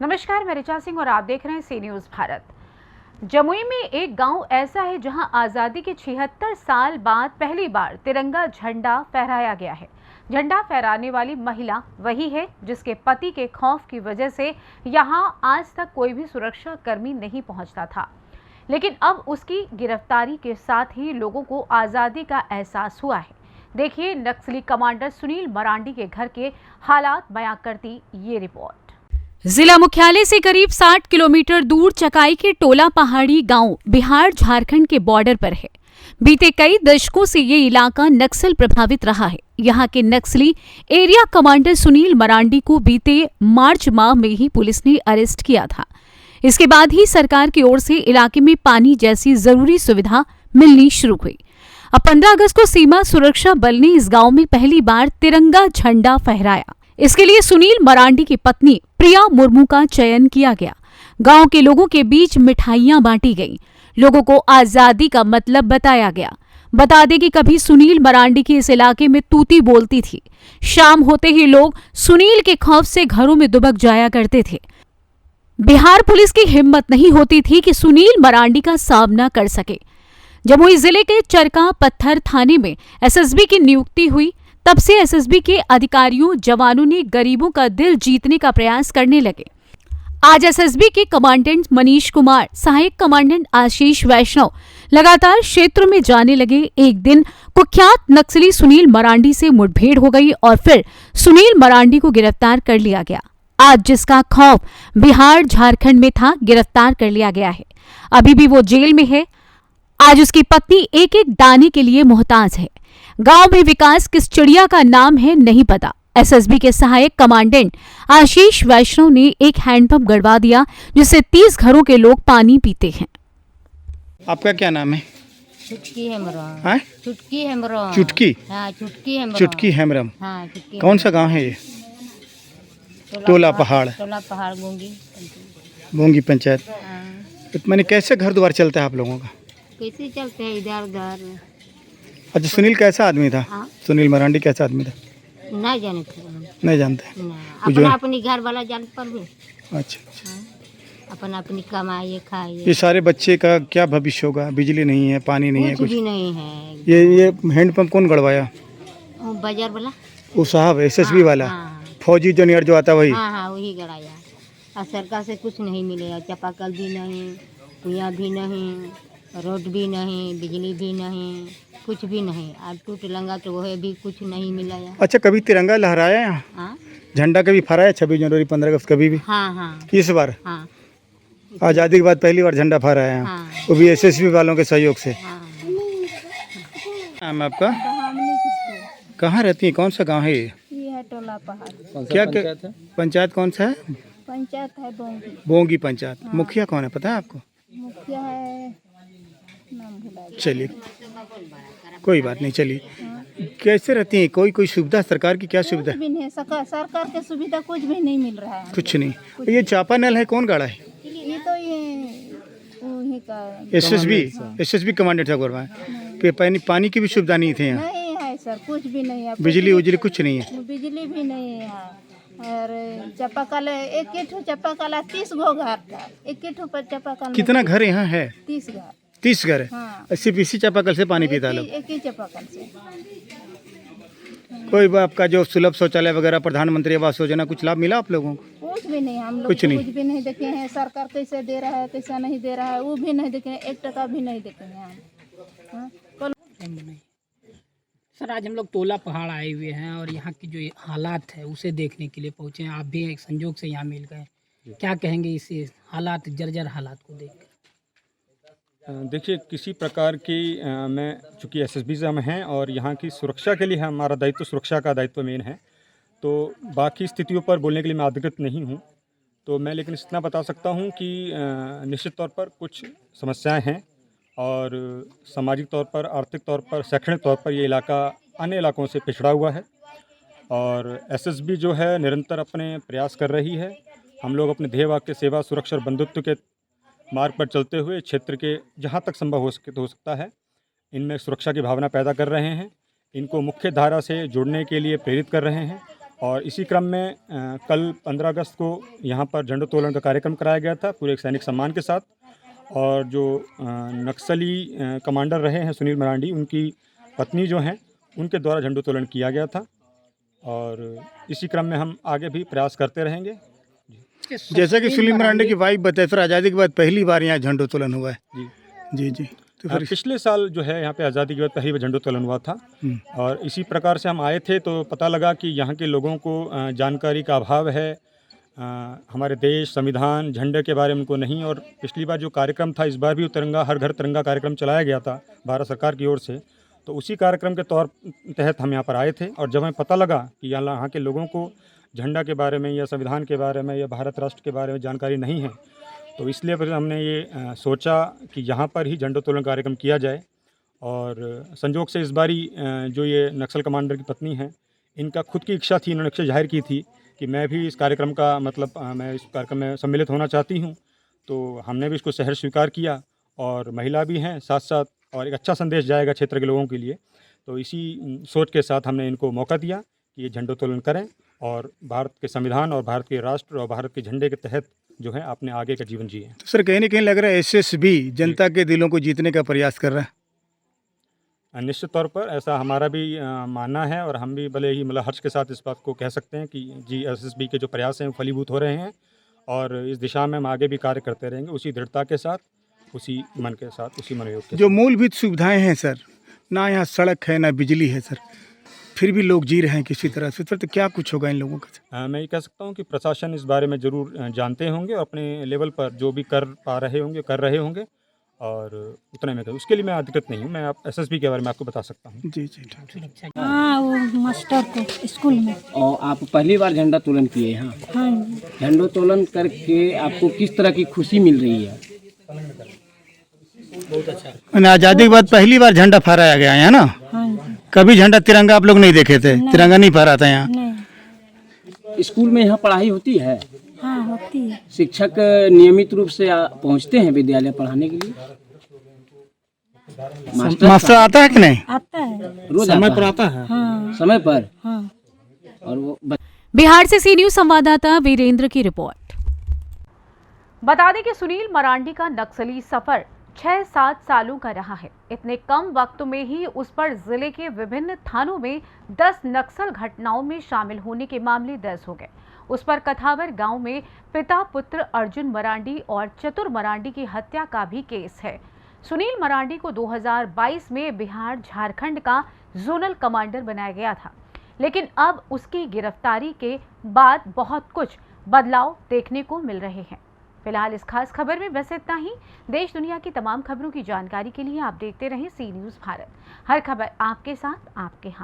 नमस्कार, मैं ऋचा सिंह और आप देख रहे हैं सी न्यूज़ भारत। जमुई में एक गांव ऐसा है जहां आज़ादी के 76 साल बाद पहली बार तिरंगा झंडा फहराया गया है। झंडा फहराने वाली महिला वही है जिसके पति के खौफ की वजह से यहां आज तक कोई भी सुरक्षा कर्मी नहीं पहुंचता था, लेकिन अब उसकी गिरफ्तारी के साथ ही लोगों को आज़ादी का एहसास हुआ है। देखिए नक्सली कमांडर सुनील मरांडी के घर के हालात बयां करती ये रिपोर्ट। जिला मुख्यालय से करीब 60 किलोमीटर दूर चकाई के टोला पहाड़ी गांव बिहार झारखंड के बॉर्डर पर है। बीते कई दशकों से ये इलाका नक्सल प्रभावित रहा है। यहाँ के नक्सली एरिया कमांडर सुनील मरांडी को बीते मार्च माह में ही पुलिस ने अरेस्ट किया था। इसके बाद ही सरकार की ओर से इलाके में पानी जैसी जरूरी सुविधा मिलनी शुरू हुई। अब 15 अगस्त को सीमा सुरक्षा बल ने इस गांव में पहली बार तिरंगा झंडा फहराया। इसके लिए सुनील मरांडी की पत्नी प्रिया मुर्मू का चयन किया गया। गांव के लोगों के बीच मिठाइयां बांटी गईं। लोगों को आजादी का मतलब बताया गया। बता दें कि कभी सुनील मरांडी की इस इलाके में तूती बोलती थी। शाम होते ही लोग सुनील के खौफ से घरों में दुबक जाया करते थे। बिहार पुलिस की हिम्मत नहीं होती थी कि सुनील मरांडी का सामना कर सके। जमुई जिले के चरका पत्थर थाने में एसएसबी की नियुक्ति हुई। तब से एसएसबी के अधिकारियों जवानों ने गरीबों का दिल जीतने का प्रयास करने लगे। आज एसएसबी के कमांडेंट मनीष कुमार, सहायक कमांडेंट आशीष वैष्णव लगातार क्षेत्र में जाने लगे। एक दिन कुख्यात नक्सली सुनील मरांडी से मुठभेड़ हो गई और फिर सुनील मरांडी को गिरफ्तार कर लिया गया। आज जिसका खौफ बिहार झारखंड में था, गिरफ्तार कर लिया गया है। अभी भी वो जेल में है। आज उसकी पत्नी एक एक दाने के लिए मोहताज है। गांव में विकास किस चिड़िया का नाम है नहीं पता। एसएसबी के सहायक कमांडेंट आशीष वैष्णव ने एक हैंडपंप गड़वा दिया जिससे 30 घरों के लोग पानी पीते हैं। आपका क्या नाम है? चुटकी हेमरम। हाँ? चुटकी हेमरम। चुटकी? हाँ, चुटकी हेमरम। चुटकी हेमरम। हाँ, चुटकी। कौन सा गांव है ये? टोला पहाड़। टोला पहाड़ गोंगी। बोंगी पंचायत। हाँ। तो मैंने कैसे घर द्वार चलता है आप लोगों का? कैसे चलते हैं इधर उधर। अच्छा, सुनील कैसा आदमी था? हाँ? सुनील मरांडी कैसा आदमी था? नहीं जाने थे हम। नहीं जानते? ना, जो अपना है? अपनी घर वाला जान पर भी। अच्छा, हाँ? अपना अपनी कमाइए खाइए। ये सारे बच्चे का क्या भविष्य होगा? बिजली नहीं है, पानी नहीं है, कुछ कुछ भी नहीं है। ये हैंडपंप कौन गड़वाया? वो बाजार वाला। वो साहब एसएसबी वाला, हाँ, फौजी जूनियर जो आता वही? हाँ हाँ, वही गड़ाया। और सरकार से कुछ नहीं मिलेगा। चापाकल भी नहीं, कुआं भी नहीं, रोड भी नहीं, बिजली भी नहीं, कुछ भी नहीं। आज टूट लंगा तो वो भी कुछ नहीं मिला। अच्छा, कभी तिरंगा लहराया यहाँ? हाँ झंडा कभी फहराया? 26 जनवरी 15 अगस्त कभी भी? हाँ हाँ इस बार हाँ आज़ादी के बाद पहली बार झंडा फहराया यहाँ, हाँ वो भी एसएसबी वालों के सहयोग से। हाँ। नाम है आपका? कहाँ रहती है? कौन सा गांव है ये? ये है टोला पहाड़। क्या पंचायत कौन सा है? पंचायत है बोंगी। बोंगी पंचायत। मुखिया कौन है पता है आपको? मुखिया है, नाम भुला। चलिए, कोई बात नहीं। चलिए, कैसे रहती हैं? कोई सुविधा सरकार की? क्या सुविधा? कुछ भी नहीं। सरकार के सुविधा कुछ भी नहीं मिल रहा है। कुछ नहीं। ये चापा नल है, कौन गाड़ा है? ये तो ये वही का एसएसबी कमांडेंट था गुरवा। पानी की भी सुविधा नहीं थी यहाँ? नहीं है सर, कुछ भी नहीं है। बिजली उजली कुछ नहीं है? बिजली भी नहीं है और चापाकल एक ही चापाकल 30 गो घर था। एक ही चापाकल। कितना घर यहाँ है? 30 घर। 30 घर है? हाँ। सिर्फ इसी चापाकल से पानी पीता लोग? एक ही चापाकल से। कोई आपका जो सुलभ शौचालय वगैरह, प्रधानमंत्री आवास योजना, कुछ लाभ मिला आप लोगों को? कुछ भी नहीं। हम लोग कुछ नहीं। कुछ भी नहीं देखे हैं। सरकार कैसे दे रहा है, कैसा नहीं दे रहा है, वो भी नहीं देखे हैं। 1 टका भी नहीं देखे हैं हम। हाँ? सर, आज हम लोग टोला पहाड़ आए हुए हैं और यहाँ की जो हालात है उसे देखने के लिए पहुँचे हैं। आप भी एक संजोग से यहाँ मिल गए, क्या कहेंगे इस हालात, जर्जर हालात को देख? देखिए, किसी प्रकार की मैं चूँकि एसएसबी से हम हैं और यहाँ की सुरक्षा के लिए हमारा दायित्व, सुरक्षा का दायित्व मेन है, तो बाकी स्थितियों पर बोलने के लिए मैं अधिकृत नहीं हूँ। तो मैं लेकिन इतना बता सकता हूँ कि निश्चित तौर पर कुछ समस्याएं हैं और सामाजिक तौर पर, आर्थिक तौर पर, शैक्षणिक तौर पर ये इलाका अन्य इलाकों से पिछड़ा हुआ है और एसएसबी जो है निरंतर अपने प्रयास कर रही है। हम लोग अपने ध्येय वाक्य सेवा, सुरक्षा और बंधुत्व के मार्ग पर चलते हुए क्षेत्र के जहाँ तक संभव हो सकता है इनमें सुरक्षा की भावना पैदा कर रहे हैं, इनको मुख्य धारा से जुड़ने के लिए प्रेरित कर रहे हैं। और इसी क्रम में कल 15 अगस्त को यहाँ पर झंडोत्तोलन का कार्यक्रम कराया गया था पूरे एक सैनिक सम्मान के साथ। और जो नक्सली कमांडर रहे हैं सुनील मरांडी, उनकी पत्नी जो हैं, उनके द्वारा झंडोत्तोलन किया गया था। और इसी क्रम में हम आगे भी प्रयास करते रहेंगे। जैसा कि सुनील मरांडी की वाइफ बताए सर, आज़ादी के बाद पहली बार यहाँ झंडोत्तोलन हुआ है। जी जी जी। तो फिर पिछले साल जो है यहाँ पे आज़ादी के बाद पहली बार झंडोत्तोलन हुआ था। और इसी प्रकार से हम आए थे तो पता लगा कि यहाँ के लोगों को जानकारी का अभाव है, हमारे देश, संविधान, झंडे के बारे में उनको नहीं। और पिछली बार जो कार्यक्रम था, इस बार भी तिरंगा हर घर तिरंगा कार्यक्रम चलाया गया था भारत सरकार की ओर से। तो उसी कार्यक्रम के तहत हम यहाँ पर आए थे। और जब हमें पता लगा कि यहाँ के लोगों को झंडा के बारे में या संविधान के बारे में या भारत राष्ट्र के बारे में जानकारी नहीं है, तो इसलिए फिर हमने ये सोचा कि यहाँ पर ही झंडोत्तोलन कार्यक्रम किया जाए। और संजोग से इस बारी जो ये नक्सल कमांडर की पत्नी हैं, इनका खुद की इच्छा थी, इन्होंने इच्छा जाहिर की थी कि मैं भी इस कार्यक्रम का मैं इस कार्यक्रम में सम्मिलित होना चाहती हूँ। तो हमने भी इसको सहर्ष स्वीकार किया। और महिला भी हैं साथ साथ, और एक अच्छा संदेश जाएगा क्षेत्र के लोगों के लिए। तो इसी सोच के साथ हमने इनको मौका दिया कि ये झंडोत्तोलन करें और भारत के संविधान और भारत के राष्ट्र और भारत के झंडे के तहत जो है अपने आगे का जीवन जिए। तो सर कहीं ना कहीं लग रहा है एसएसबी जनता के दिलों को जीतने का प्रयास कर रहा है। निश्चित तौर पर ऐसा हमारा भी मानना है। और हम भी भले ही मतलब हर्ष के साथ इस बात को कह सकते हैं कि जी एसएसबी के जो प्रयास हैं वो फलीभूत हो रहे हैं। और इस दिशा में हम आगे भी कार्य करते रहेंगे, उसी दृढ़ता के साथ, उसी मन के साथ, उसी मनोयोग के जो मूलभूत सुविधाएं हैं सर, ना यहाँ सड़क है ना बिजली है सर, फिर भी लोग जी रहे हैं किसी तरह से, तो क्या कुछ होगा इन लोगों का? मैं ये कह सकता हूँ कि प्रशासन इस बारे में ज़रूर जानते होंगे और अपने लेवल पर जो भी कर पा रहे होंगे कर रहे होंगे। और उतने में उसके लिए मैं अधिकृत नहीं हूँ। मैं आप एसएसबी के बारे में आपको बता सकता हूँ। जी जी ठीक। हाँ, वो मास्टर को स्कूल में। और आप पहली बार झंडोत्तोलन किए हैं? हाँ। झंडोत्तोलन करके आपको किस तरह की खुशी मिल रही है? बहुत अच्छा। आज़ादी के बाद पहली बार झंडा फहराया गया है ना? हाँ। कभी झंडा तिरंगा आप लोग नहीं देखे थे? तिरंगा नहीं फहरा था यहाँ? नहीं। स्कूल में यहाँ पढ़ाई होती है? हाँ, होती है। शिक्षक नियमित रूप से पहुँचते हैं विद्यालय पढ़ाने के लिए? मास्टर आता है कि नहीं? आता है। रोज समय पर आता है? हाँ। समय पर? हाँ। और वो बिहार से सी न्यूज़ संवाददाता वीरेंद्र की रिपोर्ट। बता दें कि सुनील मरांडी का नक्सली सफर 6-7 सालों का रहा है। इतने कम वक्त में ही उस पर जिले के विभिन्न थानों में 10 नक्सल घटनाओं में शामिल होने के मामले दर्ज हो गए। उस पर कथावर गांव में पिता पुत्र अर्जुन मरांडी और चतुर मरांडी की हत्या का भी केस है। सुनील मरांडी को 2022 में बिहार झारखंड का जोनल कमांडर बनाया गया था, लेकिन अब उसकी गिरफ्तारी के बाद बहुत कुछ बदलाव देखने को मिल रहे हैं। फिलहाल इस खास खबर में बस इतना ही। देश दुनिया की तमाम खबरों की जानकारी के लिए आप देखते रहें सी न्यूज़ भारत। हर खबर आपके साथ, आपके हाथ।